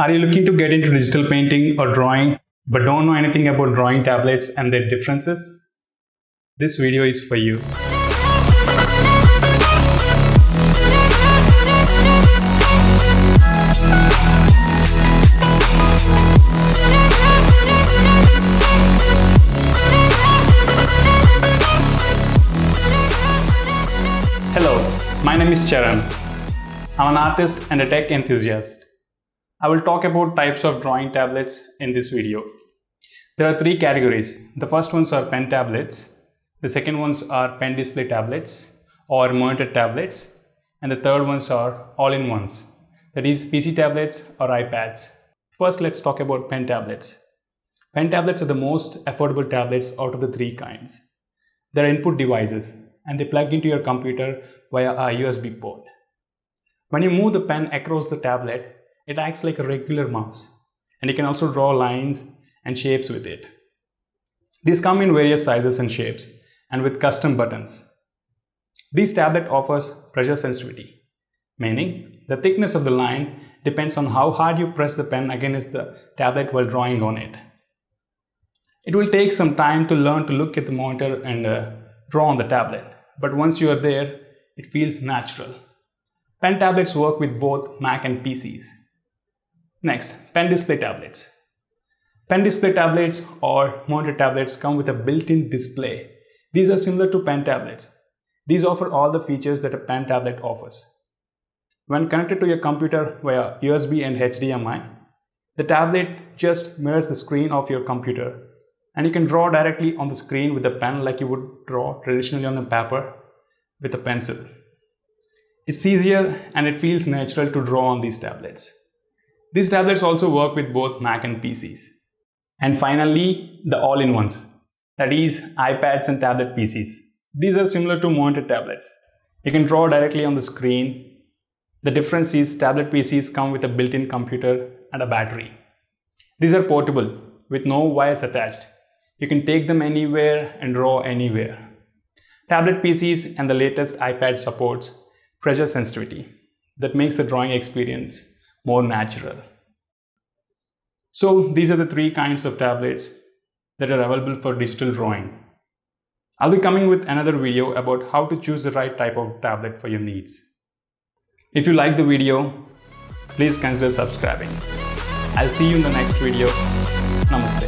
Are you looking to get into digital painting or drawing but don't know anything about drawing tablets and their differences? This video is for you. Hello, my name is Charan. I'm an artist and a tech enthusiast. I will talk about types of drawing tablets in this video. There are three categories. The first ones are pen tablets. The second ones are pen display tablets or monitor tablets. And the third ones are all-in-ones. That is PC tablets or iPads. First, let's talk about pen tablets. Pen tablets are the most affordable tablets out of the three kinds. They are input devices and they plug into your computer via a USB port. When you move the pen across the tablet, it acts like a regular mouse, and you can also draw lines and shapes with it. These come in various sizes and shapes and with custom buttons. This tablet offers pressure sensitivity, meaning the thickness of the line depends on how hard you press the pen against the tablet while drawing on it. It will take some time to learn to look at the monitor and draw on the tablet, but once you are there, it feels natural. Pen tablets work with both Mac and PCs. Next, pen display tablets. Pen display tablets or monitor tablets come with a built-in display. These are similar to pen tablets. These offer all the features that a pen tablet offers. When connected to your computer via USB and HDMI, the tablet just mirrors the screen of your computer, and you can draw directly on the screen with a pen like you would draw traditionally on a paper with a pencil. It's easier and it feels natural to draw on these tablets. These tablets also work with both Mac and PCs. And finally, the all-in-ones, that is iPads and tablet PCs. These are similar to monitor tablets. You can draw directly on the screen. The difference is tablet PCs come with a built-in computer and a battery. These are portable with no wires attached. You can take them anywhere and draw anywhere. Tablet PCs and the latest iPad supports pressure sensitivity that makes the drawing experience more natural. So these are the three kinds of tablets that are available for digital drawing. I'll be coming with another video about how to choose the right type of tablet for your needs. If you like the video, please consider subscribing. I'll see you in the next video. Namaste.